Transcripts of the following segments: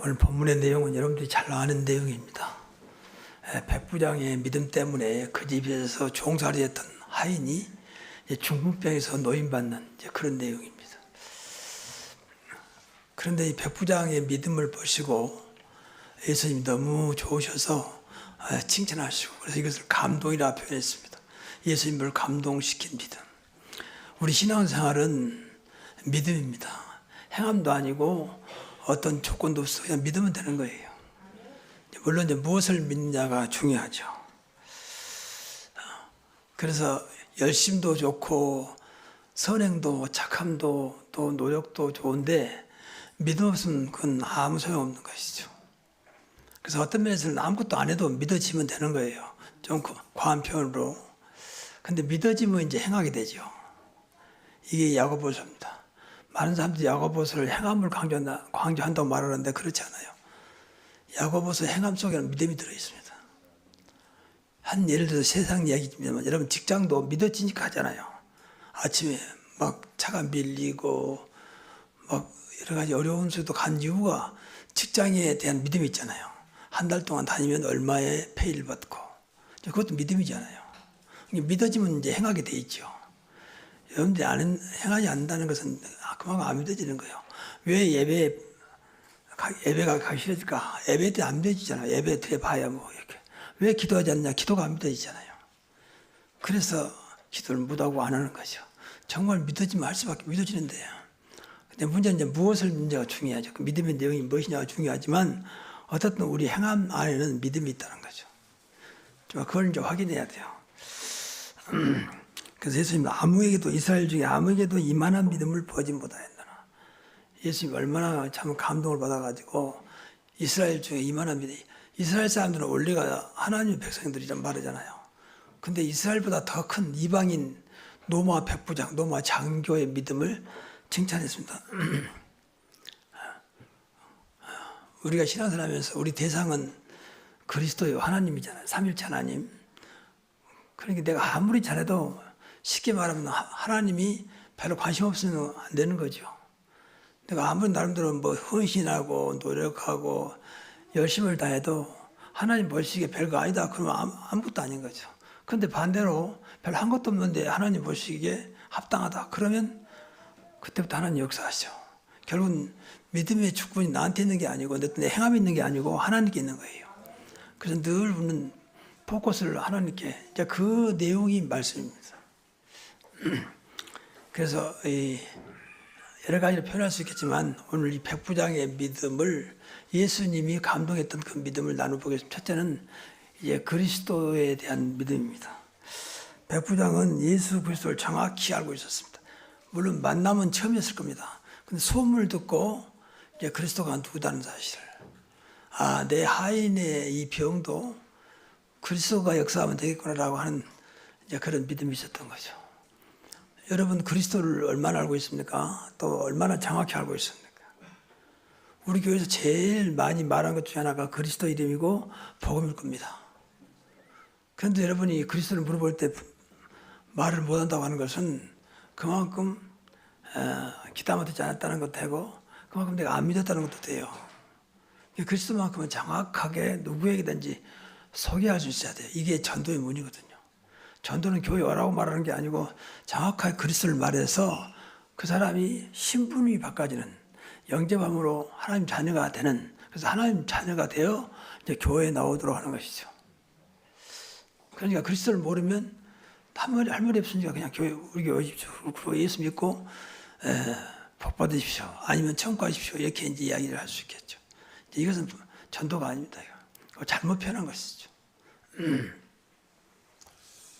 오늘 본문의 내용은 여러분들이 잘 아는 내용입니다. 백부장의 믿음 때문에 그 집에서 종살이 했던 하인이 중풍병에서 노인받는 그런 내용입니다. 그런데 이 백부장의 믿음을 보시고 예수님이 너무 좋으셔서 칭찬하시고, 그래서 이것을 감동이라 표현했습니다. 예수님을 감동시킨 믿음. 우리 신앙생활은 믿음입니다. 행함도 아니고 어떤 조건도 없어 그냥 믿으면 되는 거예요. 물론 이제 무엇을 믿느냐가 중요하죠. 그래서 열심도 좋고 선행도 착함도 또 노력도 좋은데 믿음 없으면 그건 아무 소용없는 것이죠. 그래서 어떤 면에서는 아무것도 안 해도 믿어지면 되는 거예요. 좀 과한 표현으로. 근데 믿어지면 이제 행하게 되죠. 이게 야고보서입니다. 많은 사람들이 야고보서를 행함을 강조한다고 말하는데 그렇지 않아요. 야고보서 행함 속에는 믿음이 들어있습니다. 한 예를 들어서 세상 이야기지만 여러분 직장도 믿어지니까 하잖아요. 아침에 막 차가 밀리고 막 여러 가지 어려운 속에도 간 이유가 직장에 대한 믿음이 있잖아요. 한 달 동안 다니면 얼마의 페이를 받고, 그것도 믿음이잖아요. 믿어지면 이제 행하게 돼 있죠. 여러분들이 행하지 않는다는 것은 그만큼 안 믿어지는 거예요. 왜 예배가 가기 싫어질까? 예배 때 안 믿어지잖아요. 예배 때 봐야 뭐 이렇게. 왜 기도하지 않냐? 기도가 안 믿어지잖아요. 그래서 기도를 못하고 안 하는 거죠. 정말 믿어지면 할 수밖에 믿어지는데요. 근데 문제는 이제 무엇을 문제가 중요하죠. 그 믿음의 내용이 무엇이냐가 중요하지만 어떻든 우리 행함 안에는 믿음이 있다는 거죠. 그걸 이제 확인해야 돼요. 그래서 예수님 아무에게도 이스라엘 중에 아무에게도 이만한 믿음을 보지 못하였느라. 예수님 얼마나 참 감동을 받아가지고 이스라엘 중에 이만한 믿음. 이스라엘 사람들은 원래가 하나님의 백성들이란 말이잖아요. 근데 이스라엘보다 더 큰 이방인 노마 백부장, 노마 장교의 믿음을 칭찬했습니다. 우리가 신앙생활하면서 우리 대상은 그리스도요 하나님이잖아요. 삼일체 하나님. 그러니까 내가 아무리 잘해도 쉽게 말하면 하나님이 별로 관심 없으면 안 되는 거죠. 내가 아무리 나름대로 뭐 헌신하고 노력하고 열심을 다해도 하나님 보시기에 별거 아니다. 그러면 아무것도 아닌 거죠. 그런데 반대로 별 한 것도 없는데 하나님 보시기에 합당하다. 그러면 그때부터 하나님 역사하시죠. 결국은 믿음의 주권이 나한테 있는 게 아니고 내 행함이 있는 게 아니고 하나님께 있는 거예요. 그래서 늘 우리는 포커스를 하나님께, 이제 그 내용이 말씀입니다. 그래서 여러 가지로 표현할 수 있겠지만 오늘 이 백부장의 믿음을 예수님이 감동했던 그 믿음을 나눠보겠습니다. 첫째는 이제 그리스도에 대한 믿음입니다. 백부장은 예수 그리스도를 정확히 알고 있었습니다. 물론 만남은 처음이었을 겁니다. 근데 소문을 듣고 이제 그리스도가 누구다는 사실을, 내 하인의 이 병도 그리스도가 역사하면 되겠구나라고 하는 이제 그런 믿음이 있었던 거죠. 여러분 그리스도를 얼마나 알고 있습니까? 또 얼마나 정확히 알고 있습니까? 우리 교회에서 제일 많이 말한 것 중에 하나가 그리스도 이름이고 복음일 겁니다. 그런데 여러분이 그리스도를 물어볼 때 말을 못한다고 하는 것은 그만큼 기다만 듣지 않았다는 것도 되고 그만큼 내가 안 믿었다는 것도 돼요. 그리스도만큼은 정확하게 누구에게든지 소개할 수 있어야 돼요. 이게 전도의 문이거든요. 전도는 교회 오라고 말하는 게 아니고 정확하게 그리스도를 말해서 그 사람이 신분이 바꿔지는, 영접함으로 하나님 자녀가 되는, 그래서 하나님 자녀가 되어 이제 교회에 나오도록 하는 것이죠. 그러니까 그리스도를 모르면 할 말이 없으니까 그냥 우리 교회 오십시오. 그리고 예수 믿고 복 받으십시오. 아니면 천국 가십시오. 이렇게 이제 이야기를 할 수 있겠죠. 이것은 전도가 아닙니다. 이거 잘못 표현한 것이죠.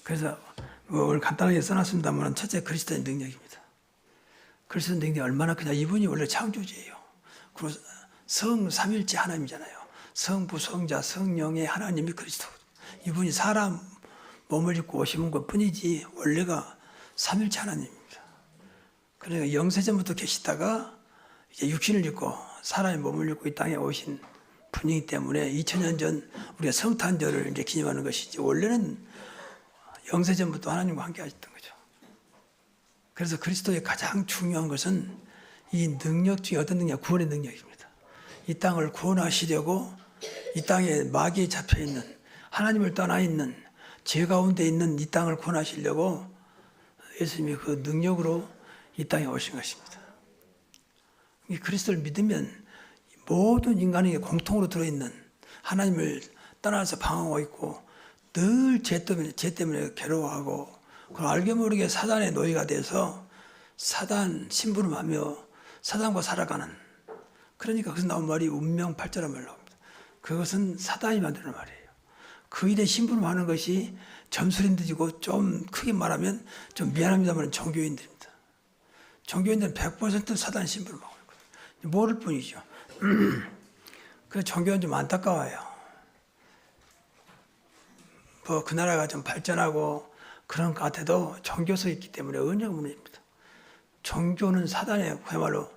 그래서 오늘 간단하게 써놨습니다만 첫째 그리스도의 능력입니다. 그리스도의 능력이 얼마나 크냐. 이분이 원래 창조주예요. 그리고 삼일째 하나님이잖아요. 성부, 성자, 성령의 하나님이 그리스도. 이분이 사람 몸을 입고 오신 것 뿐이지 원래가 삼일째 하나님입니다. 그러니까 영세전부터 계시다가 이제 육신을 입고 사람의 몸을 입고 이 땅에 오신 분이기 때문에 2000년 전 우리가 성탄절을 이제 기념하는 것이지 원래는 영세전부터 하나님과 함께 하셨던 거죠. 그래서 그리스도의 가장 중요한 것은 이 능력 중에 어떤 능력? 구원의 능력입니다. 이 땅을 구원하시려고 이 땅에 마귀에 잡혀 있는, 하나님을 떠나 있는, 죄 가운데 있는 이 땅을 구원하시려고 예수님이 그 능력으로 이 땅에 오신 것입니다. 이 그리스도를 믿으면 모든 인간에게 공통으로 들어있는, 하나님을 떠나서 방황하고 있고 늘 죄 때문에 괴로워하고, 그걸 알게 모르게 사단의 노예가 돼서 사단 심부름하며 사단과 살아가는, 그러니까 그래서 나온 말이 운명팔자란 말로 합니다. 그것은 사단이 만드는 말이에요. 그 일에 심부름하는 것이 점술인들이고, 좀 크게 말하면 좀 미안합니다만 종교인들입니다. 종교인들은 100% 사단 심부름하고 있거든요. 모를 뿐이죠. 그래서 종교는 좀 안타까워요. 뭐 그 나라가 좀 발전하고 그런 것 같아도 종교서 있기 때문에 은영문입니다. 종교는 사단의 그야말로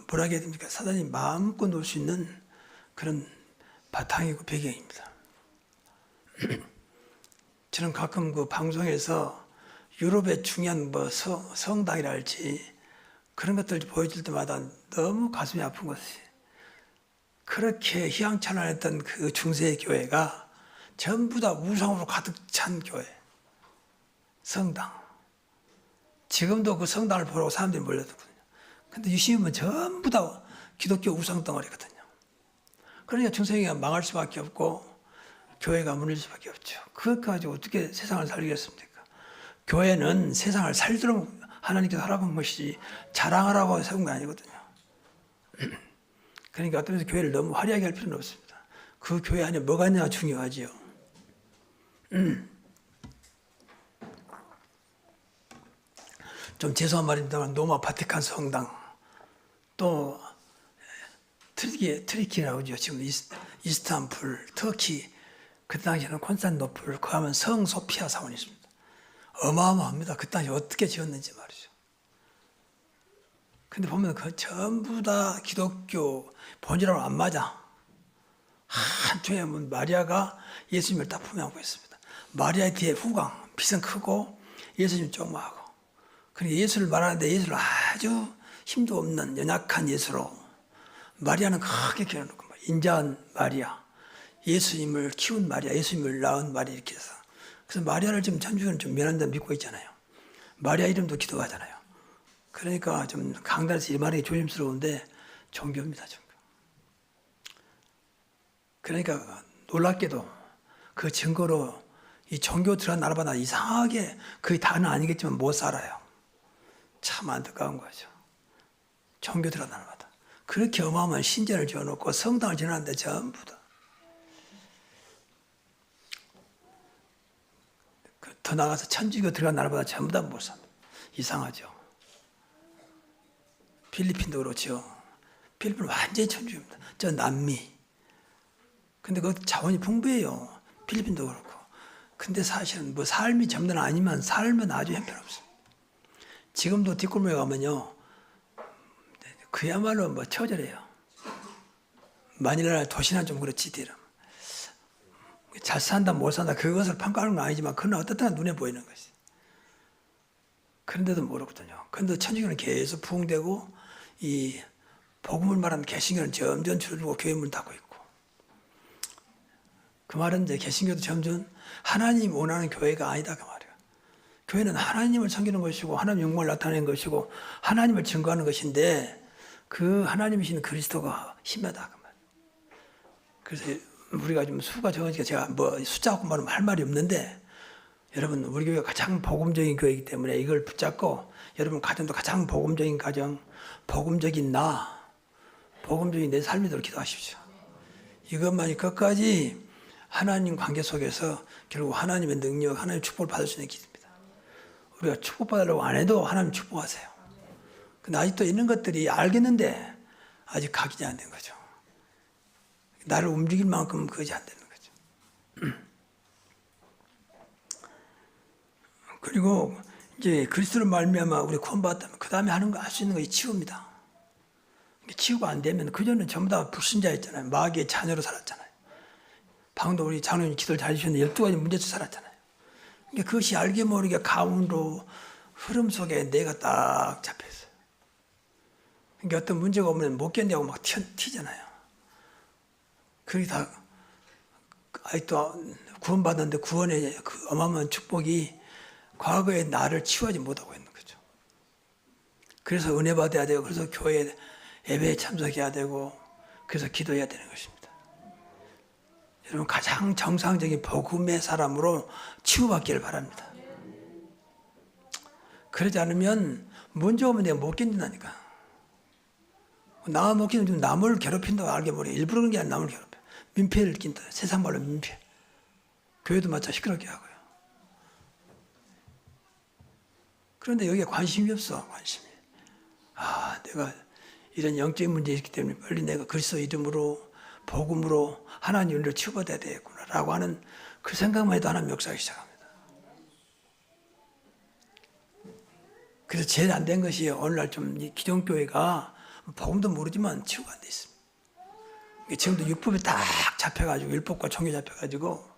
뭐라 해야 됩니까? 사단이 마음껏 놀 수 있는 그런 바탕이고 배경입니다. 저는 가끔 그 방송에서 유럽의 중요한 뭐 성당이랄지 그런 것들 보여줄 때마다 너무 가슴이 아픈 것이, 그렇게 휘황찬란했던 그 중세의 교회가 전부 다 우상으로 가득 찬 교회, 성당. 지금도 그 성당을 보러 사람들이 몰려들거든요. 근데 유심히 보면 전부 다 기독교 우상 덩어리거든요. 그러니까 중세교회가 망할 수밖에 없고 교회가 무너질 수밖에 없죠. 그것 가지고 어떻게 세상을 살리겠습니까? 교회는 세상을 살도록 하나님께서 하라고 한 것이지 자랑하라고 세운 거 아니거든요. 그러니까 어떤 면에서 교회를 너무 화려하게 할 필요는 없습니다. 그 교회 안에 뭐가 있냐 중요하지요. 좀 죄송한 말입니다만 로마 바티칸 성당, 또 트리키라고 하죠. 지금 이스탄불, 터키, 그 당시에는 콘스탄티노플, 그 하면 성 소피아 사원이 있습니다. 어마어마합니다. 그 당시 어떻게 지었는지 말이죠. 근데 보면 그 전부 다 기독교 본질하고 안 맞아. 한쪽에 보면 마리아가 예수님을 딱 품에 안고 있습니다. 마리아 뒤에 후광, 빛은 크고 예수님 조그마하고. 그러니까 예수를 말하는데 예수를 아주 힘도 없는 연약한 예수로, 마리아는 크게 기어놓고 인자한 마리아, 예수님을 키운 마리아, 예수님을 낳은 마리아 이렇게 해서. 그래서 마리아를 지금 천주교는 좀 미안한다 믿고 있잖아요. 마리아 이름도 기도하잖아요. 그러니까 좀 강단에서 이 말이 조심스러운데 종교입니다, 종교. 그러니까 놀랍게도 그 증거로 이 종교 들어간 나라마다 이상하게 그게 다는 아니겠지만 못 살아요. 참 안타까운 거죠. 종교 들어간 나라마다. 그렇게 어마어마한 신전을 지어놓고 성당을 지어놨는데 전부 다. 더 나가서 천주교 들어간 나라마다 전부 다 못 삽니다. 이상하죠. 필리핀도 그렇죠. 필리핀은 완전히 천주교입니다. 저 남미. 근데 그 자원이 풍부해요. 필리핀도 그렇고. 근데 사실은 뭐 삶이 전부는 아니면 삶은 아주 형편없습니다. 지금도 뒷골목에 가면요, 그야말로 뭐 처절해요. 마닐라 도시나 좀 그렇지, 뒤름. 잘 산다, 못 산다, 그것을 평가하는 건 아니지만, 그건 어떻든 눈에 보이는 것이. 그런데도 모르거든요. 그런데 천주교는 계속 부흥되고, 이 복음을 말하는 개신교는 점점 줄고 교회 문 닫고 있고. 그 말은 이제 개신교도 점점 하나님 원하는 교회가 아니다, 그 말이에요. 교회는 하나님을 섬기는 것이고, 하나님 영광을 나타내는 것이고, 하나님을 증거하는 것인데, 그 하나님이신 그리스도가 심하다, 그 말이에요. 그래서 우리가 좀 수가 적으니까 제가 뭐 숫자 갖고 말하면 할 말이 없는데, 여러분, 우리 교회가 가장 복음적인 교회이기 때문에 이걸 붙잡고, 여러분 가정도 가장 복음적인 가정, 복음적인 나, 복음적인 내 삶이도록 기도하십시오. 이것만이 끝까지 하나님 관계 속에서 결국 하나님의 능력, 하나님의 축복을 받을 수 있는 길입니다. 우리가 축복받으려고 안 해도 하나님 축복하세요. 근데 아직도 있는 것들이 알겠는데 아직 각인이 안 된 거죠. 나를 움직일 만큼 그것이 안 되는 거죠. 그리고 이제 그리스도로 말미암아 우리 구원받았다면 그 다음에 하는 거 할 수 있는 것이 치유입니다. 치유가 안 되면 그전에 전부 다 불신자였잖아요. 마귀의 자녀로 살았잖아요. 방금도 우리 장로님 기도를 잘 해주셨는데 12가지 문제에서 살았잖아요. 그러니까 그것이 알게 모르게 가운으로 흐름 속에 내가 딱 잡혀있어요. 그러니까 어떤 문제가 오면 못 견디고 막 튀잖아요. 그게 다 아직도 구원받았는데 구원의 그 어마어마한 축복이 과거의 나를 치유하지 못하고 있는 거죠. 그래서 은혜 받아야 되고, 그래서 교회 예배에 참석해야 되고, 그래서 기도해야 되는 것입니다. 여러분, 가장 정상적인 복음의 사람으로 치유받기를 바랍니다. 그러지 않으면 문제 오면 내가 못 견딘다니까. 나만 못 견디면 남을 괴롭힌다고 알게 모르게 일부러 그런 게 아니라 남을 괴롭혀. 민폐를 낀다. 세상 말로 민폐. 교회도 마찬가지 시끄럽게 하고요. 그런데 여기에 관심이 없어. 관심이. 내가 이런 영적인 문제가 있기 때문에 빨리 내가 그리스도 이름으로 복음으로 하나님 은혜로 치유받아야 되겠구나 라고 하는 그 생각만 해도 하나님 역사하기 시작합니다. 그래서 제일 안 된 것이 오늘날 좀 기존교회가 복음도 모르지만 치유가 안 돼 있습니다. 지금도 율법에 딱 잡혀가지고 율법과 종교 잡혀가지고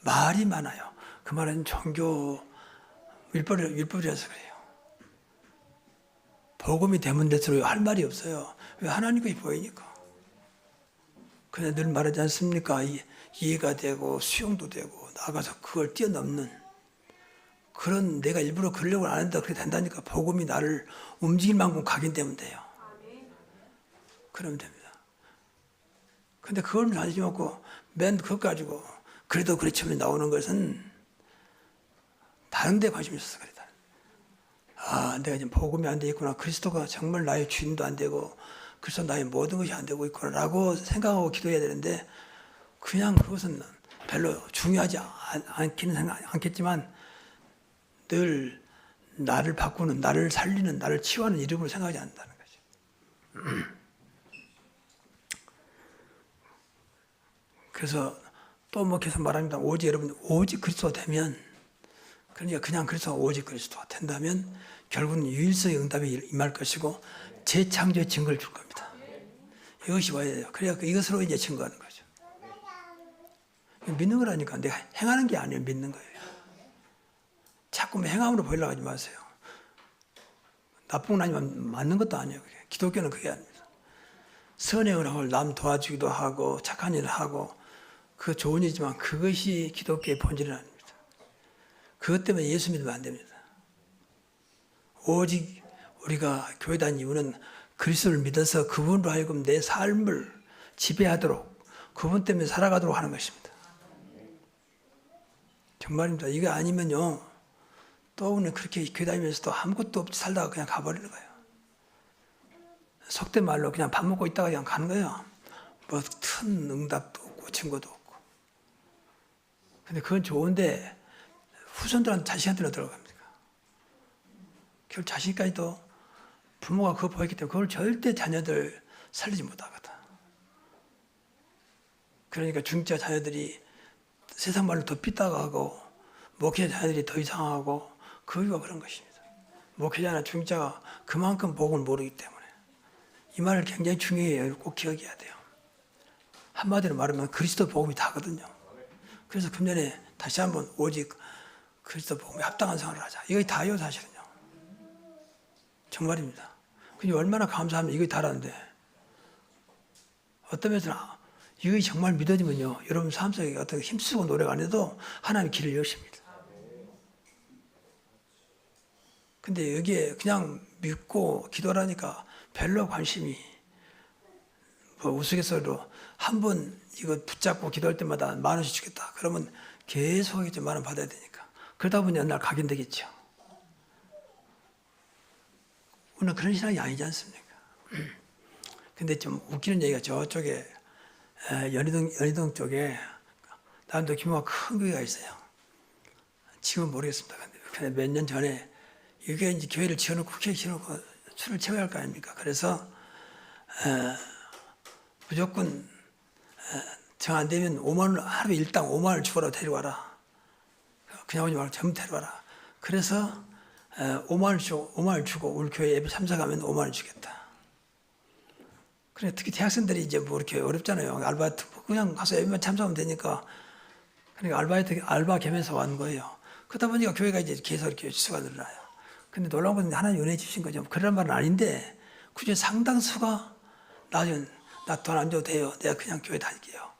말이 많아요. 그 말은 종교 율법이라서 그래요. 복음이 되면 될수록 할 말이 없어요. 왜? 하나님 것이 보이니까. 그냥 늘 말하지 않습니까? 이해가 되고 수용도 되고 나가서 그걸 뛰어넘는 그런, 내가 일부러 그러려고 안 한다 그렇게 된다니까. 복음이 나를 움직일 만큼 각인되면 돼요. 그러면 됩니다. 근데 그걸 관심 없고 맨 그것 가지고 그래도 그렇지만 나오는 것은 다른 데 관심이 있어서 그래. 내가 지금 복음이 안 돼 있구나. 그리스도가 정말 나의 주인도 안 되고 그래서 나의 모든 것이 안 되고 있구나 라고 생각하고 기도해야 되는데, 그냥 그것은 별로 중요하지 않겠지만 늘 나를 바꾸는, 나를 살리는, 나를 치유하는 이름으로 생각하지 않는다는 거죠. 그래서 또 뭐 계속 말합니다. 오직 여러분, 오직 그리스도 되면, 그러니까 그냥 그리스도 오직 그리스도가 된다면 결국은 유일성의 응답이 임할 것이고 재창조의 증거를 줄 겁니다. 이것이 와야 돼요. 그래야 이것으로 이제 증거하는 거죠. 믿는 거라니까. 내가 행하는 게 아니에요. 믿는 거예요. 자꾸 행함으로 보이려고 하지 마세요. 나쁜 건 아니면 맞는 것도 아니에요. 기독교는 그게 아닙니다. 선행을 하고 남 도와주기도 하고 착한 일을 하고 그 좋은 일이지만 그것이 기독교의 본질은 아닙니다. 그것 때문에 예수 믿으면 안 됩니다. 오직 우리가 교회 다니는 이유는 그리스도를 믿어서 그분으로 하여금 내 삶을 지배하도록, 그분 때문에 살아가도록 하는 것입니다. 정말입니다. 이거 아니면요, 또 오늘 그렇게 교회 다니면서도 아무것도 없이 살다가 그냥 가버리는 거예요. 속된 말로 그냥 밥 먹고 있다가 그냥 가는 거예요. 뭐 큰 응답도 없고 증거도 없고. 근데 그건 좋은데 후손들한테, 자식한테는 어떻게 합니까? 결국 자식까지도 부모가 그거 보였기 때문에 그걸 절대 자녀들 살리지 못하거든. 그러니까 중자 자녀들이 세상 말로 더 삐딱하고 목회자 자녀들이 더 이상하고 그 이유가 그런 것입니다. 목회자나 중자가 그만큼 복을 모르기 때문에. 이 말을 굉장히 중요해요. 꼭 기억해야 돼요. 한마디로 말하면 그리스도 복음이 다거든요. 그래서 금년에 다시 한번 오직 그리스도 복음에 합당한 생활을 하자. 이거 다예요, 사실은요. 정말입니다. 그게 얼마나 감사하면 이게 다라는데, 어떤 면에서는 이게 정말 믿어지면요, 여러분 삶 속에 어떤 힘쓰고 노력 안 해도 하나님 길을 여십니다. 근데 여기에 그냥 믿고 기도하니까 별로 관심이, 뭐 우스갯소리로 한 번 이거 붙잡고 기도할 때마다 10,000원씩 주겠다. 그러면 계속 이제 10,000원 받아야 되니까. 그러다 보니 어느 날 각인되겠죠. 오늘 그런 신앙이 아니지 않습니까? 근데 좀 웃기는 얘기가 저쪽에 연희동 쪽에 남도 규모가 큰 교회가 있어요. 지금은 모르겠습니다. 근데 몇 년 전에 이게 이제 교회를 지어놓고 국회에 지어놓고 술을 채워야 할 거 아닙니까? 그래서 무조건 정 안 되면 5만 원, 하루에 일당 5만 원을 주거라 데려와라. 그냥 오지 말고 전부 데려와라. 그래서 5만 원 주고 우리 교회 예배 참석하면 5만 원 주겠다. 그래, 특히 대학생들이 이제 뭐 이렇게 어렵잖아요. 알바이트 그냥 가서 예배만 참석하면 되니까. 그러니까 알바 겸해서 왔는 거예요. 그러다 보니까 교회가 이제 계속 이렇게 수가 늘어나요. 근데 놀라운 것은 하나님 은혜 주신 거죠. 그런 말은 아닌데, 그중에 상당수가 나 돈 안 줘도 돼요. 내가 그냥 교회 다닐게요.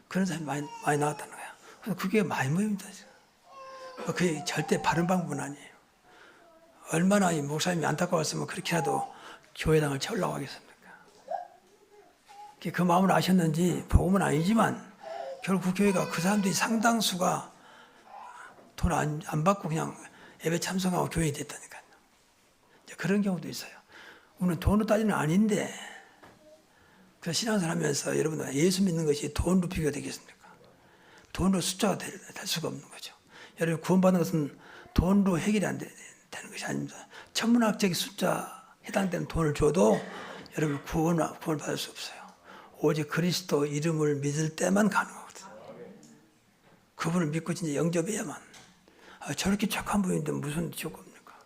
그런 사람이 많이 나왔다는 거야. 그래서 그게 많이 모입니다. 그게 절대 바른 방법은 아니에요. 얼마나 이 목사님이 안타까웠으면 그렇게라도 교회당을 채우려고 하겠습니까? 그 마음을 아셨는지 복음은 아니지만 결국 교회가 그 사람들이 상당수가 돈 안 받고 그냥 예배 참석하고 교회에 됐다니까요. 그런 경우도 있어요. 우리는 돈으로 따지는 아닌데 그래서 신앙생활 하면서 여러분 예수 믿는 것이 돈으로 비교가 되겠습니까? 돈으로 숫자가 될 수가 없는 거죠. 여러분 구원받는 것은 돈으로 해결이 안 되는 것이 아닙니다. 천문학적인 숫자 해당되는 돈을 줘도 여러분 구원을 받을 수 없어요. 오직 그리스도 이름을 믿을 때만 가능하거든요. 그분을 믿고 진짜 영접해야만. 저렇게 착한 분인데 무슨 지옥 겁니까?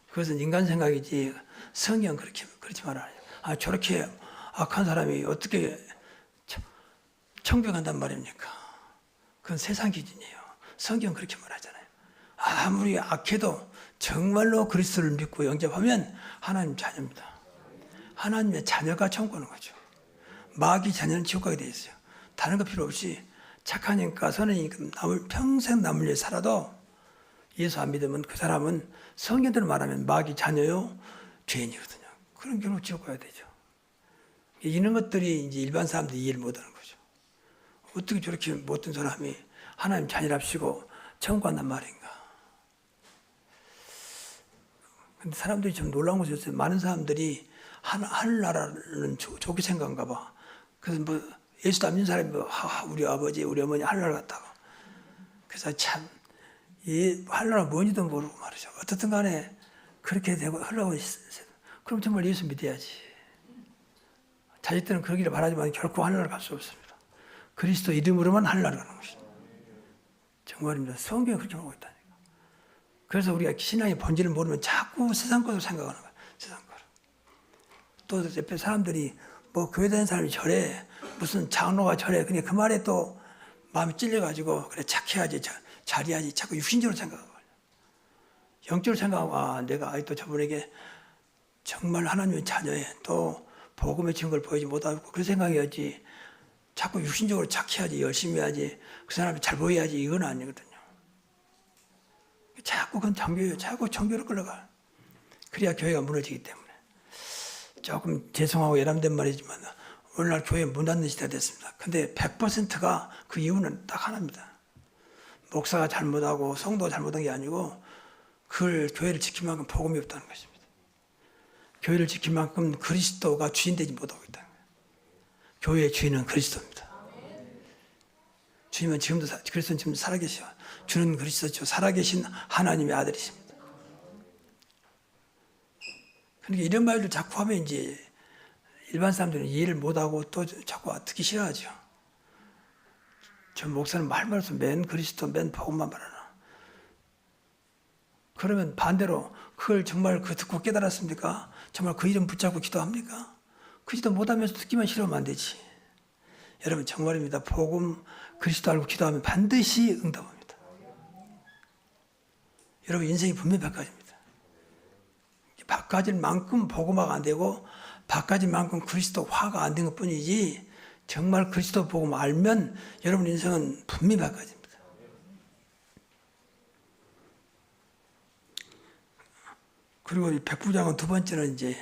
그것은 인간 생각이지 성경 그렇지 말아요. 저렇게 악한 사람이 어떻게 천국에 간단 말입니까? 그건 세상 기준이에요. 성경 그렇게 말하잖아요. 아무리 악해도 정말로 그리스도를 믿고 영접하면 하나님 자녀입니다. 하나님의 자녀가 천국 가는 거죠. 마귀 자녀는 지옥 가게 돼 있어요. 다른 거 필요 없이 착하니까 선하니까 평생 남을 위해 살아도 예수 안 믿으면 그 사람은 성경대로 말하면 마귀 자녀요 죄인이거든요. 그럼 결국 지옥 가야 되죠. 이런 것들이 이제 일반 사람들이 이해를 못하는 거죠. 어떻게 저렇게 못된 사람이 하나님 자녀랍시고 천국 간단 말인가? 근데 사람들이 좀 놀라운 것이 있어요. 많은 사람들이 하늘나라는 좋게 생각한가 봐. 그래서 뭐 예수도 안 믿는 사람이 우리 아버지, 우리 어머니 하늘나라 갔다고. 그래서 참, 이 하늘나라 뭔지도 모르고 말이죠. 어떻든 간에 그렇게 되고 하려고 했어요. 그럼 정말 예수 믿어야지. 자식들은 그러기를 바라지만 결코 하늘나라 갈 수 없습니다. 그리스도 이름으로만 하늘나라 가는 것입니다. 정말입니다. 성경이 그렇게 하고 있다니까. 그래서 우리가 신앙의 본질을 모르면 자꾸 세상 것을 생각하는 거예요. 세상 거를. 또 옆에 사람들이 뭐 교회 다니는 사람이 저래, 무슨 장로가 저래. 그냥 그 말에 또 마음이 찔려가지고 그래 착해야지, 잘해야지. 자꾸 육신적으로 생각하고 영적으로 생각하고 내가 아직도 저분에게 정말 하나님의 자녀에 또 복음의 증거를 보이지 못하고 그 생각해야지. 자꾸 육신적으로 착해야지, 열심히 해야지, 그 사람이 잘 보여야지 이건 아니거든요. 자꾸 그건 정교예요. 자꾸 정교로 끌어가. 그래야 교회가 무너지기 때문에. 조금 죄송하고 예람된 말이지만 오늘날 교회 문 닫는 시대가 됐습니다. 근데 100%가 그 이유는 딱 하나입니다. 목사가 잘못하고 성도가 잘못한 게 아니고 그걸 교회를 지킬 만큼 복음이 없다는 것입니다. 교회를 지킬 만큼 그리스도가 주인 되지 못하고 있다는 거예요. 교회의 주인은 그리스도입니다. 주님은 지금도 그리스도는 지금 살아계셔. 주는 그리스도죠. 살아계신 하나님의 아들이십니다. 그러니까 이런 말들 자꾸 하면 이제 일반 사람들은 이해를 못하고 또 자꾸 듣기 싫어하죠. 저 목사는 말말없어 맨 그리스도 맨 복음만 말하나. 그러면 반대로 그걸 정말 듣고 깨달았습니까? 정말 그 이름 붙잡고 기도합니까? 그 기도 못하면서 듣기만 싫으면 안 되지. 여러분 정말입니다. 복음 그리스도 알고 기도하면 반드시 응답합니다. 여러분 인생이 분명히 100가지입니다. 100가지일 만큼 복음화가 안 되고 100가지일 만큼 그리스도 화가 안 된 것뿐이지 정말 그리스도 복음 알면 여러분 인생은 분명히 100가지입니다. 그리고 이 백부장은 두 번째는 이제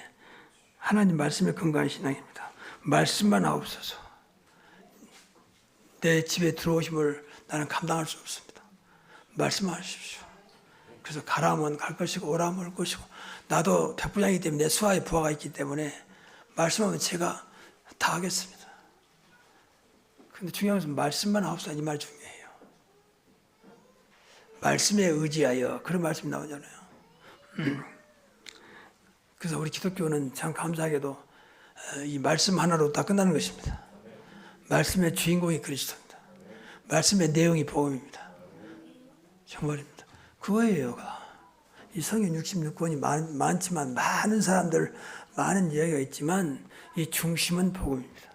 하나님 말씀에 근거한 신앙입니다. 말씀만 하옵소서. 내 집에 들어오심을 나는 감당할 수 없습니다. 말씀하십시오. 그래서 가라 하면 갈 것이고 오라 하면 올 것이고 나도 백부장이기 때문에 내 수하에 부하가 있기 때문에 말씀하면 제가 다 하겠습니다. 그런데 중요한 것은 말씀만 하옵소서 이 말 중요해요. 말씀에 의지하여 그런 말씀이 나오잖아요. 그래서 우리 기독교는 참 감사하게도 이 말씀 하나로 다 끝나는 것입니다. 말씀의 주인공이 그리스도입니다. 말씀의 내용이 복음입니다. 정말입니다. 그거예요. 이 성경 66권이 많지만 많은 사람들 많은 이야기가 있지만 이 중심은 복음입니다.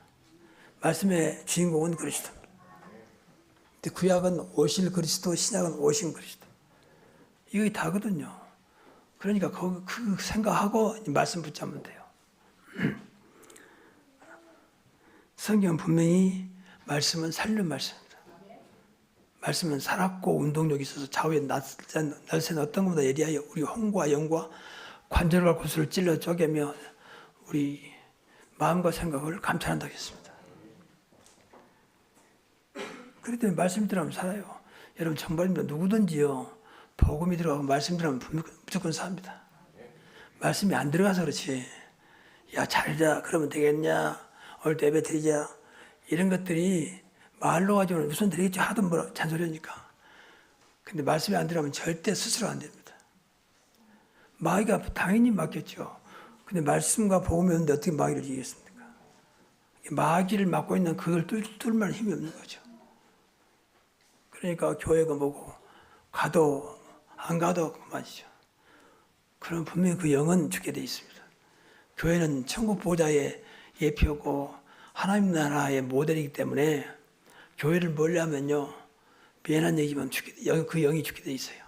말씀의 주인공은 그리스도입니다. 근데 구약은 오실 그리스도, 신약은 오신 그리스도. 이게 다거든요. 그러니까 그 생각하고 말씀 붙잡으면 돼요. 성경은 분명히 말씀은 살리는 말씀입니다. 말씀은 살았고 운동력이 있어서 좌우에 날쌘 어떤 것보다 예리하여 우리 홍과 영과 관절과 구슬을 찔러 쪼개며 우리 마음과 생각을 감찰한다고 했습니다. 그렇기 때문에 말씀이 들어가면 살아요. 여러분 정말입니다. 누구든지요. 복음이 들어가고 말씀이 들어가면 무조건 삽니다. 말씀이 안 들어가서 그렇지. 야 잘자 그러면 되겠냐. 오늘 예배 드리자. 이런 것들이 말로 가지고는 우선 드리겠죠. 하든 뭐 잔소리니까. 근데 말씀이 안 들어가면 절대 스스로 안 됩니다. 마귀가 당연히 맡겼죠. 근데 말씀과 복음이 없는데 어떻게 마귀를 이기겠습니까? 마귀를 맡고 있는 그걸 뚫을 힘이 없는 거죠. 그러니까 교회가 뭐고 가도 안 가도 그만이죠. 그럼 분명히 그 영은 죽게 돼 있습니다. 교회는 천국 보좌의 예표고 하나님 나라의 모델이기 때문에 교회를 멀리하면요 미안한 얘기만 그 영이 죽게 돼 있어요.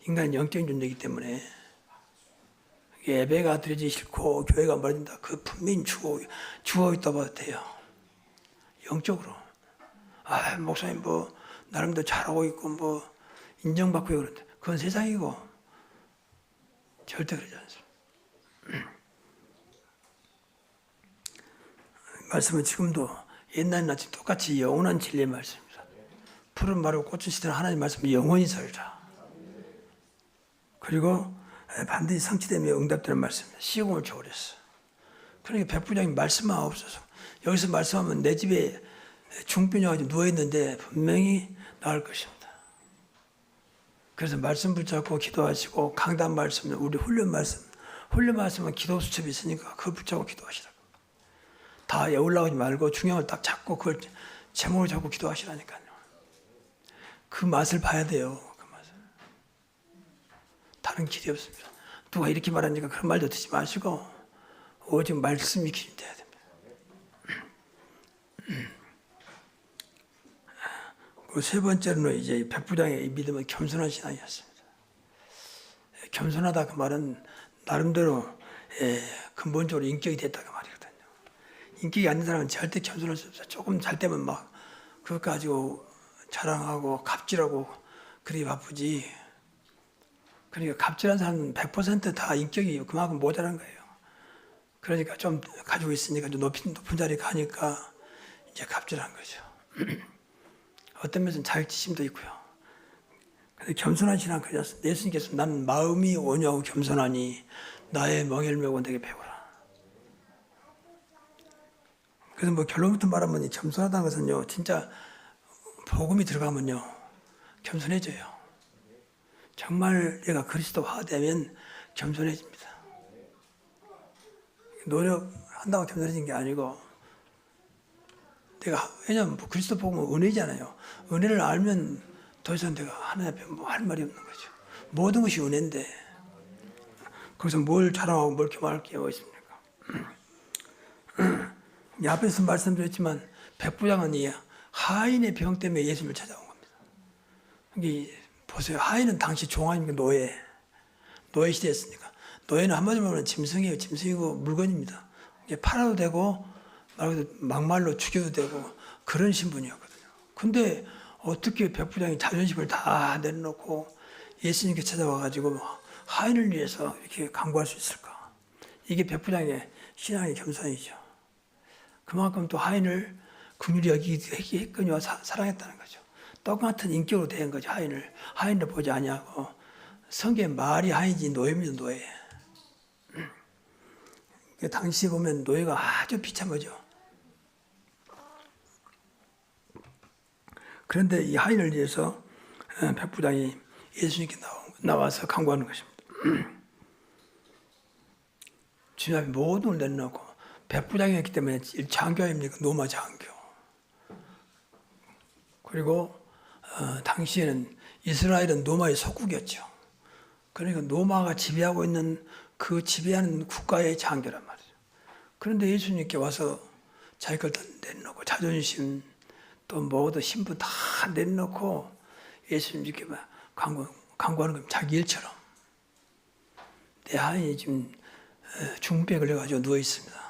인간은 영적인 존재이기 때문에 예배가 드려지기 싫고 교회가 멀어진다. 그 분명히 죽어 있다고 봐도 돼요. 영적으로. 아 목사님 뭐 나름대로 잘하고 있고 뭐 인정받고 그런데 그건 세상이고 절대 그러지 않습니다. 말씀은 지금도 옛날이나 지금 똑같이 영원한 진리의 말씀입니다. 푸른 마르고 꽃은 시드는 하나님 말씀은 영원히 살리라. 그리고 반드시 성취되며 응답되는 말씀입니다. 시공을 초월했어. 그러니까 백부장이 말씀만 없어서 여기서 말씀하면 내 집에 중병이 와서 누워있는데 분명히 나을 것입니다. 그래서 말씀 붙잡고 기도하시고 강단 말씀, 우리 훈련 말씀은 기도 수첩이 있으니까 그걸 붙잡고 기도하시라고. 다 올라오지 말고 중요한 걸 딱 잡고 그걸 제목을 잡고 기도하시라니까요. 그 맛을 봐야 돼요. 그 맛을. 다른 길이 없습니다. 누가 이렇게 말하니까 그런 말도 듣지 마시고 오직 말씀이 길이 돼야 됩니다. 그 세 번째로는 이제 백부장의 믿음은 겸손한 신앙이었습니다. 겸손하다 그 말은 나름대로 근본적으로 인격이 됐다 그 말이거든요. 인격이 안 된 사람은 절대 겸손할 수 없어요. 조금 잘 되면 막 그것 가지고 자랑하고 갑질하고 그러기 바쁘지. 그러니까 갑질한 사람은 100%다 인격이 그만큼 모자란 거예요. 그러니까 좀 가지고 있으니까 좀 높은 자리에 가니까 이제 갑질한 거죠. 어떤 면에서는 자격지심도 있고요. 근데 겸손한 신앙 그래서 예수님께서 나는 마음이 온유하고 겸손하니 나의 멍에를 메고 내게 배우라. 그래서 뭐 결론부터 말하면 겸손하다는 것은요, 진짜 복음이 들어가면요, 겸손해져요. 정말 내가 그리스도화 되면 겸손해집니다. 노력한다고 겸손해진 게 아니고, 왜냐하면 그리스도 복음은 은혜잖아요. 은혜를 알면 더 이상 내가 하나님 앞에 뭐 할 말이 없는 거죠. 모든 것이 은혜인데, 거기서 뭘 자랑하고 뭘 교만할 게 있습니까? 앞에서 말씀드렸지만, 백부장은 이 하인의 병 때문에 예수님을 찾아온 겁니다. 이게 보세요. 하인은 당시 종 아닙니까? 노예 시대였으니까. 노예는 한마디로 말하면 짐승이에요. 짐승이고 물건입니다. 이게 팔아도 되고, 막말로 죽여도 되고, 그런 신분이었거든요. 근데 어떻게 백부장이 자존심을 다 내려놓고 예수님께 찾아와가지고 하인을 위해서 이렇게 강구할 수 있을까? 이게 백부장의 신앙의 겸손이죠. 그만큼 또 하인을 긍휼히 여기기 했거니와 사랑했다는 거죠. 똑같은 인격으로 된 거죠. 하인을 보지 아니하고. 성경에 말이 하인이지 노예입니다. 노예. 당시에 보면 노예가 아주 비참하죠. 그런데 이 하인을 위해서 백부장이 예수님께 나와서 강구하는 것입니다. 주님 앞에 모든 걸 내려놓고 백부장이었기 때문에 장교입니까? 노마 장교. 그리고 당시에는 이스라엘은 노마의 속국이었죠. 그러니까 노마가 지배하고 있는 그 지배하는 국가의 장교란 말이죠. 그런데 예수님께 와서 자기 걸 다 내려놓고 자존심 또 모든 신분 다 내려놓고 예수님께 강구하는 겁니다. 자기 일처럼. 내 하인이 지금 중풍에 걸려가지고 누워 있습니다.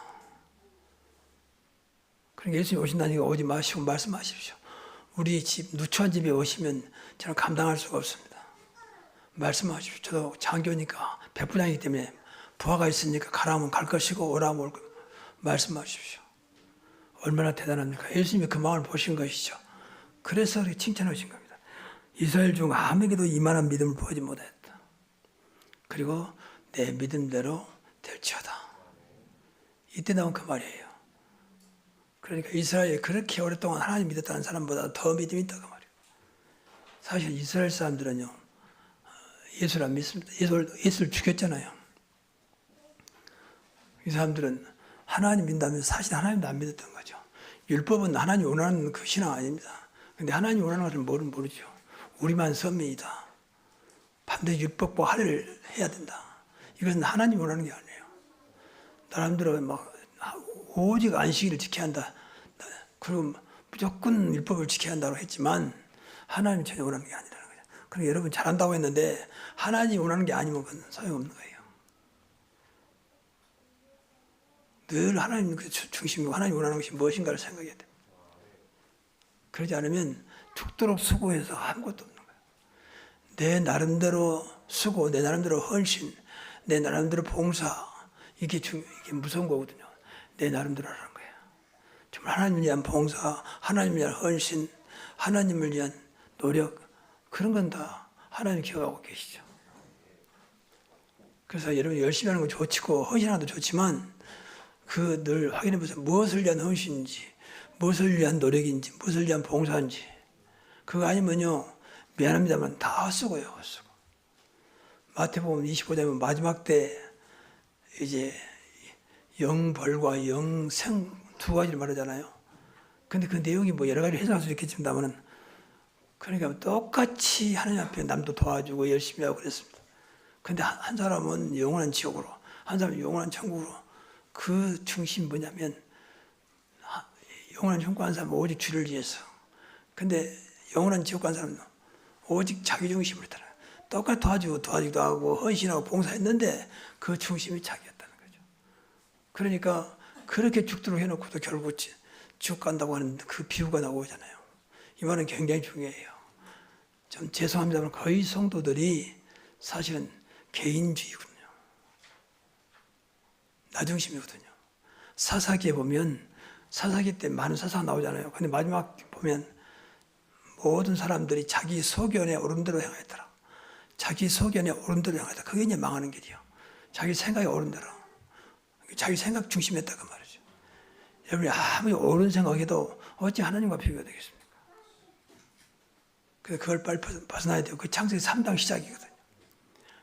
그러니까 예수님 오신다니까 오지 마시고 말씀하십시오. 우리 집 누추한 집에 오시면 저는 감당할 수가 없습니다. 말씀하십시오. 저도 장교니까 백부장이기 때문에 부하가 있으니까 가라면 갈 것이고 오라면 올 것이고 말씀하십시오. 얼마나 대단합니까? 예수님이 그 마음을 보신 것이죠. 그래서 그렇게 칭찬하신 겁니다. 이스라엘 중 아무에게도 이만한 믿음을 보이지 못했다. 그리고 내 믿음대로 될지어다. 이때 나온 그 말이에요. 그러니까 이스라엘이 그렇게 오랫동안 하나님 믿었다는 사람보다 더 믿음이 있다고 말이에요. 사실 이스라엘 사람들은요, 예수를 안 믿습니다. 예수를 죽였잖아요. 이 사람들은 하나님 믿는다면서 사실 하나님도 안 믿었던 거죠. 율법은 하나님 원하는 그 신앙 아닙니다. 근데 하나님 원하는 것을 모르죠. 우리만 선민이다. 반드시 율법과 할례를 해야 된다. 이것은 하나님 원하는 게 아니에요. 나름대로 막 오직 안식일을 지켜야 한다. 그리고 무조건 율법을 지켜야 한다고 했지만 하나님 전혀 원하는 게 아니라는 거죠. 그럼 여러분 잘한다고 했는데 하나님 원하는 게 아니면 그건 소용없는 거예요. 늘 하나님 중심이고 하나님 원하는 것이 무엇인가를 생각해야 돼요. 그러지 않으면 죽도록 수고해서 아무것도 없는 거예요. 내 나름대로 수고, 내 나름대로 헌신, 내 나름대로 봉사, 이게 무서운 거거든요. 내 나름대로 하라는 거예요. 정말 하나님을 위한 봉사, 하나님을 위한 헌신, 하나님을 위한 노력, 그런 건 다 하나님 기억하고 계시죠. 그래서 여러분 열심히 하는 건 좋고 헌신하는 것도 좋지만 그 늘 확인해 보세요. 무엇을 위한 헌신인지, 무엇을 위한 노력인지, 무엇을 위한 봉사인지. 그거 아니면요, 미안합니다만 다 헛수고예요, 헛수고. 마태복음 25장은 마지막 때 이제 영벌과 영생 두 가지를 말하잖아요. 근데 그 내용이 뭐 여러 가지 해석할 수 있겠습니다만은 그러니까 똑같이 하나님 앞에 남도 도와주고 열심히 하고 그랬습니다. 근데 한 사람은 영원한 지옥으로, 한 사람은 영원한 천국으로. 그 중심이 뭐냐면 영원한 천국 간 사람은 오직 주를 위해서. 근데 영원한 지옥 간 사람은 오직 자기 중심으로 따라요. 똑같이 도와주기도 하고 헌신하고 봉사했는데 그 중심이 자기였다는 거죠. 그러니까 그렇게 죽도록 해놓고도 결국 지옥 간다고 하는 그 비유가 나오잖아요. 이 말은 굉장히 중요해요. 좀 죄송합니다만 거의 성도들이 사실은 개인주의거든요. 나 중심이거든요. 사사기에 보면 사사기 때 많은 사사가 나오잖아요. 근데 마지막 보면 모든 사람들이 자기 소견에 옳은 대로 행하였더라. 자기 소견에 옳은 대로 행하였다. 그게 이제 망하는 길이요. 자기 생각에 옳은 대로. 자기 생각 중심이었다 그 말이죠. 여러분이 아무리 옳은 생각해도 어찌 하나님과 비교가 되겠습니까? 그래서 그걸 빨리 벗어나야 돼요. 그 창세기 3장 시작이거든요.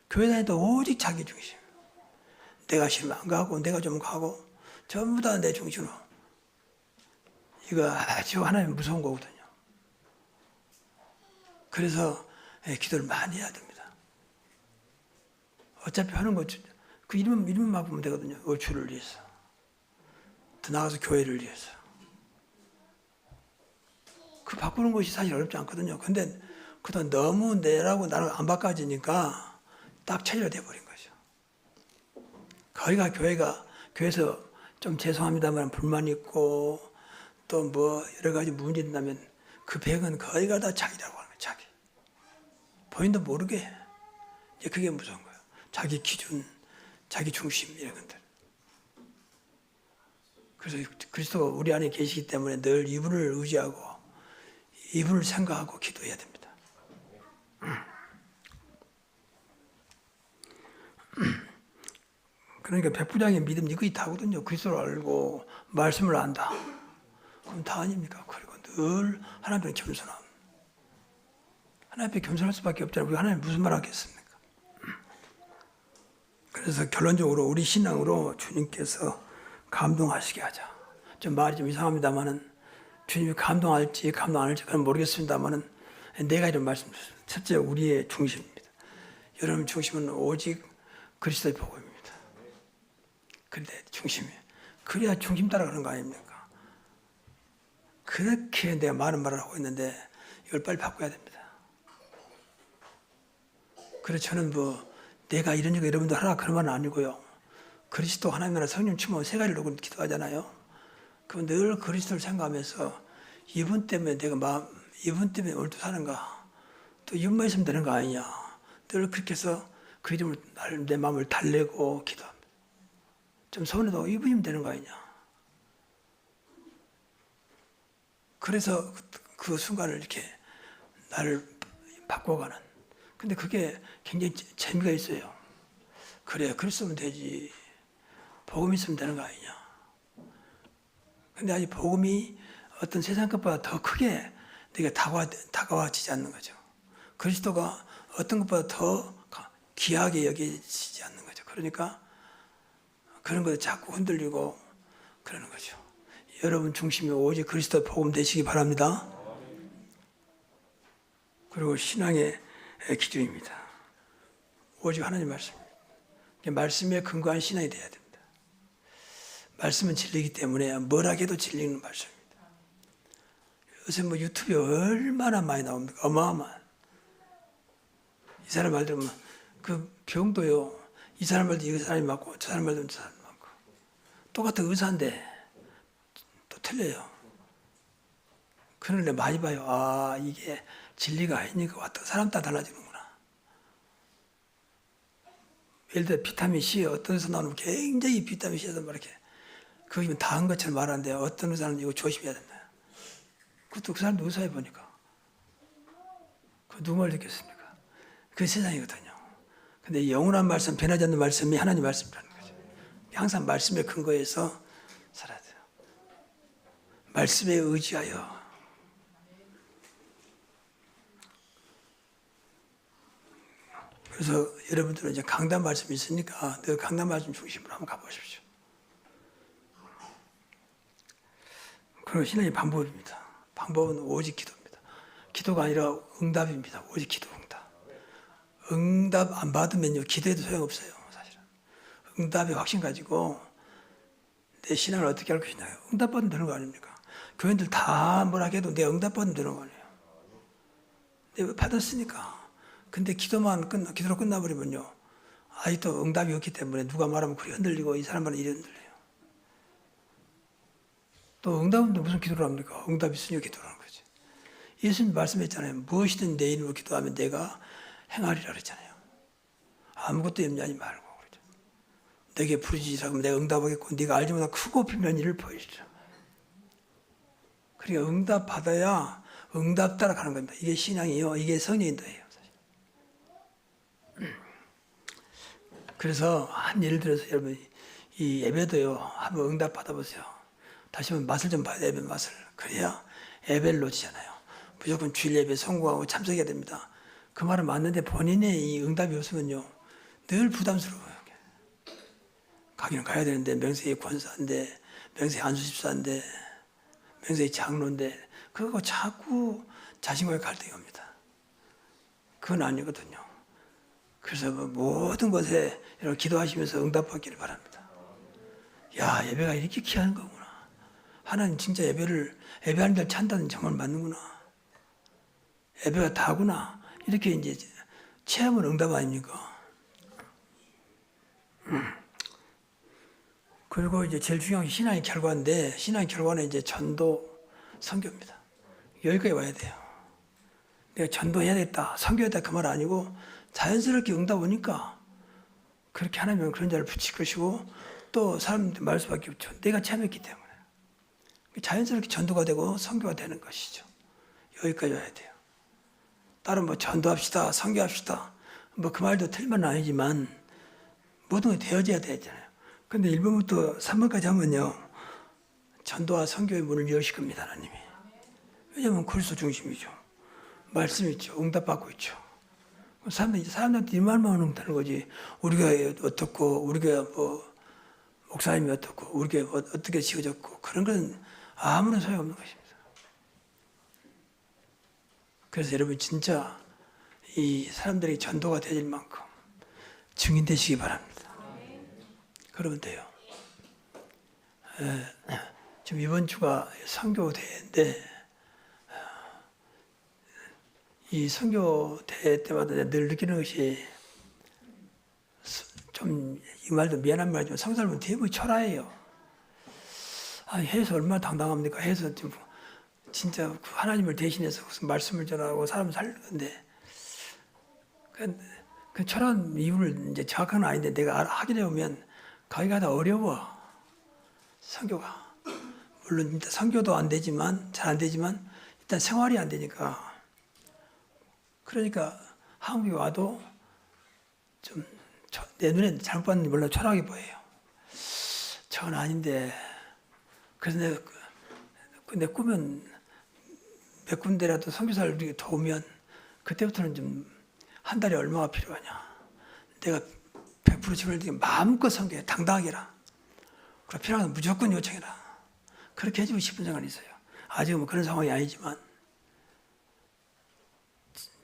교회 다닐 때 오직 자기 중심. 내가 싫으면 안 가고 내가 좀 가고 전부 다 내 중심으로. 이거 아주 하나님 무서운 거거든요. 그래서 기도를 많이 해야 됩니다. 어차피 하는 거 그 이름만 바꾸면 되거든요. 주를 위해서. 더 나아가서 교회를 위해서. 그 바꾸는 것이 사실 어렵지 않거든요. 근데 그동안 너무 내라고 나를 안 바꿔지니까 딱 체제가 돼버린 거죠. 거기가 교회에서 좀 죄송합니다만 불만이 있고 또 뭐 여러 가지 문제 있다면 그 배경은 거기가 다 자기라고 하는 거예요. 자기. 본인도 모르게. 이제 그게 무서운 거예요. 자기 기준, 자기 중심 이런 것들. 그래서 그리스도가 우리 안에 계시기 때문에 늘 이분을 의지하고 이분을 생각하고 기도해야 됩니다. 그러니까 백부장의 믿음 이거 다거든요. 그리스도를 알고 말씀을 안다. 그럼 다 아닙니까? 그리고 늘 하나님 앞에 겸손함. 하나님 앞에 겸손할 수밖에 없잖아요. 우리 하나님 무슨 말 하겠습니까? 그래서 결론적으로 우리 신앙으로 주님께서 감동하시게 하자. 좀 말이 좀 이상합니다만은 주님이 감동할지 감동 안 할지 그건 모르겠습니다만은 내가 이런 말씀드렸습니다. 첫째 우리의 중심입니다. 여러분 중심은 오직 그리스도의 복음입니다. 그런데 중심이 그래야 중심 따라가는 거 아닙니까? 그렇게 내가 많은 말을 하고 있는데 이걸 빨리 바꿔야 됩니다. 그래서 저는 뭐 내가 이런 거 여러분들 하라 그런 말은 아니고요. 그리스도 하나님 나라 성령 충만 세 가지를 놓고 기도하잖아요. 그 늘 그리스도를 생각하면서 이분 때문에 이분 때문에 오늘도 사는가? 또 이분만 있으면 되는 거 아니냐? 늘 그렇게 해서 그 이름을 내 마음을 달래고 기도합니다. 좀 서운해도 이분이면 되는 거 아니냐? 그래서 그 순간을 이렇게 나를 바꿔가는. 근데 그게 굉장히 재미가 있어요. 그래, 그랬으면 되지. 복음 있으면 되는 거 아니냐. 근데 아직 복음이 어떤 세상 것보다 더 크게 내게 다가와지지 않는 거죠. 그리스도가 어떤 것보다 더 귀하게 여겨지지 않는 거죠. 그러니까 그런 것에 자꾸 흔들리고 그러는 거죠. 여러분 중심이 오직 그리스도 복음 되시기 바랍니다. 그리고 신앙의 기준입니다. 오직 하나님 말씀입니다. 말씀에 근거한 신앙이 돼야 됩니다. 말씀은 진리이기 때문에 뭘 하게도 진리는 말씀입니다. 요새 뭐 유튜브에 얼마나 많이 나옵니까? 어마어마한. 이 사람 말 들으면 그 병도요. 이 사람 말도 이 사람이 맞고 저 사람 말도 저 사람이 맞고. 똑같은 의사인데 또 틀려요. 그런 걸 많이 봐요. 아, 이게 진리가 아니니까 왔다. 사람 따라 달라지는구나. 예를 들어 비타민 C 어떤 의사 나오면 굉장히 비타민 C에서 막 이렇게 그게 다 한 것처럼 말하는데 어떤 의사는 이거 조심해야 된다. 그것도 그 사람도 의사해 보니까. 그 누구 말 듣겠습니까? 그 세상이거든요. 근데 영원한 말씀, 변하지 않는 말씀이 하나님 말씀이라는 거죠. 항상 말씀에 근거해서 살아야 돼요. 말씀에 의지하여. 그래서 여러분들은 이제 강단 말씀이 있으니까 늘 강단 말씀 중심으로 한번 가보십시오. 그리고 신앙의 방법입니다. 방법은 오직 기도입니다. 기도가 아니라 응답입니다. 오직 기도 응답. 응답 안 받으면요 기도해도 소용없어요. 사실은. 응답의 확신 가지고 내 신앙을 어떻게 할 것이냐. 응답 받으면 되는 거 아닙니까? 교인들 다 뭐라 해도 내 응답 받으면 되는 거 아니에요. 내가 받았으니까. 근데 기도로 끝나버리면요. 아직도 응답이 없기 때문에 누가 말하면 그리 흔들리고 이 사람 말은 이리 흔들려요. 또 응답은 무슨 기도를 합니까? 응답이 있으니 기도를 하는 거지. 예수님 말씀했잖아요. 무엇이든 내 이름으로 기도하면 내가 행하리라 그랬잖아요. 아무것도 염려하지 말고 그러죠. 내게 부르짖으라 그러면 내가 응답하겠고 네가 알지 못한 크고 비밀한 일을 보여주리라. 그러니까 응답 받아야 응답 따라가는 겁니다. 이게 신앙이에요. 이게 성령인도예요. 그래서 한 예를 들어서 여러분 이 예배도요. 한번 응답 받아보세요. 다시 한번 맛을 좀 봐야 돼요. 예배 맛을. 그래야 예배를 놓치잖아요. 무조건 주일 예배 성공하고 참석해야 됩니다. 그 말은 맞는데 본인의 이 응답이 없으면요. 늘 부담스러워요. 가기는 가야 되는데 명색이 권사인데 명색이 안수집사인데 명색이 장로인데 그거 자꾸 자신과의 갈등이 옵니다. 그건 아니거든요. 그래서 모든 것에 여러분 기도하시면서 응답받기를 바랍니다. 야, 예배가 이렇게 귀한 거구나. 하나님 진짜 예배하는 데를 찬다는 정말 맞는구나. 예배가 다구나. 이렇게 이제 체험은 응답 아닙니까? 그리고 이제 제일 중요한 게 신앙의 결과인데, 신앙의 결과는 이제 전도, 선교입니다. 여기까지 와야 돼요. 내가 전도해야겠다, 선교해야겠다 그 말 아니고, 자연스럽게 응답 오니까, 그렇게 하나님은 그런 자를 붙일 것이고, 또 사람들 말 수밖에 없죠. 내가 체험했기 때문에. 자연스럽게 전도가 되고 선교가 되는 것이죠. 여기까지 와야 돼요. 다른 뭐 전도합시다, 선교합시다. 뭐 그 말도 틀린 건 아니지만, 모든 게 되어져야 되잖아요. 근데 1번부터 3번까지 하면요. 전도와 선교의 문을 여실 겁니다, 하나님이. 왜냐하면 그리스도 중심이죠. 말씀이 있죠. 응답받고 있죠. 사람들한테 이 말만 응답하는 거지. 우리가 어떻고, 우리가 뭐, 목사님이 어떻고, 우리가 어떻게 지어졌고, 그런 건 아무런 소용없는 것입니다. 그래서 여러분 진짜 이 사람들이 전도가 되질 만큼 증인 되시기 바랍니다. 그러면 돼요. 지금 이번 주가 선교대회인데 이 선교대회 때마다 늘 느끼는 것이 좀 이 말도 미안한 말이지만 성살은 대부분 초라해요. 해서 얼마나 당당합니까? 해서 좀 진짜 하나님을 대신해서 무슨 말씀을 전하고 사람을 살리는 건데 그 철학 이유를 이제 정확한 건 아닌데 내가 확인해 보면 거기가 다 어려워. 선교가 물론 일단 선교도 안 되지만 잘 안 되지만 일단 생활이 안 되니까 그러니까 한국에 와도 좀 내 눈에 잘못 봤는지 몰라 초라하게 보여요. 저건 아닌데 그래서 내 꿈은 몇 군데라도 선교사를 도우면 그때부터는 좀 한 달에 얼마가 필요하냐. 내가 100% 지원을 드리면 마음껏 선교해. 당당하게 해라. 그리고 필요하면 무조건 요청해라. 그렇게 해주고 싶은 생각이 있어요. 아직은 뭐 그런 상황이 아니지만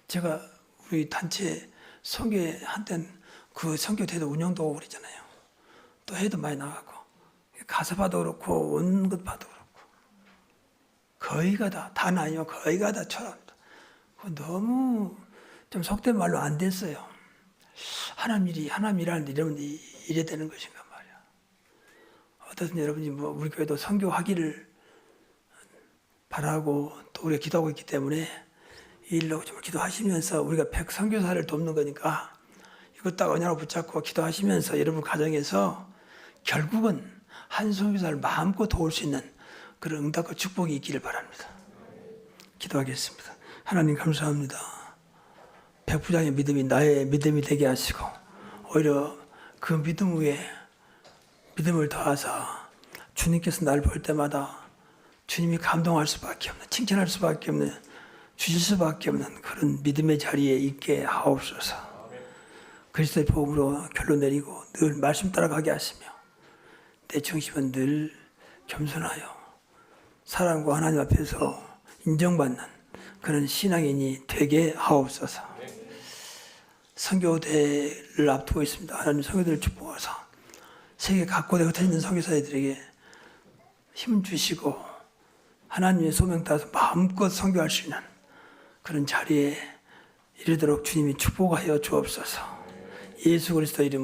제가 우리 단체 선교회 한때는 그 선교대도 운영도 하고 그랬잖아요. 또 해도 많이 나가고 가서 봐도 그렇고 온 것 봐도 그렇고 거의가 다는 아니면 거의가 다 철학입니다. 너무 좀 속된 말로 안 됐어요. 하나님 일하는데 이러면 이래 되는 것인가 말이야. 어쨌든 여러분이 뭐 우리 교회도 선교하기를 바라고 또 우리가 기도하고 있기 때문에 이 일로 좀 기도하시면서 우리가 100선교사를 돕는 거니까 이것 딱 언약으로 붙잡고 기도하시면서 여러분 가정에서 결국은 한 선교사를 마음껏 도울 수 있는 그런 응답과 축복이 있기를 바랍니다. 기도하겠습니다. 하나님 감사합니다. 백부장의 믿음이 나의 믿음이 되게 하시고 오히려 그 믿음 위에 믿음을 더하사 주님께서 나를 볼 때마다 주님이 감동할 수밖에 없는 칭찬할 수밖에 없는 주실 수밖에 없는 그런 믿음의 자리에 있게 하옵소서. 그리스도의 복음으로 결론 내리고 늘 말씀 따라가게 하시며 내 중심은 늘 겸손하여 사랑과 하나님 앞에서 인정받는 그런 신앙인이 되게 하옵소서. 선교대를 앞두고 있습니다. 하나님 선교대를 축복하사 세계 각곳에 흩어져 있는 선교사들에게 힘 주시고 하나님의 소명 따라서 마음껏 선교할 수 있는 그런 자리에 이르도록 주님이 축복하여 주옵소서. 예수 그리스도 이름으로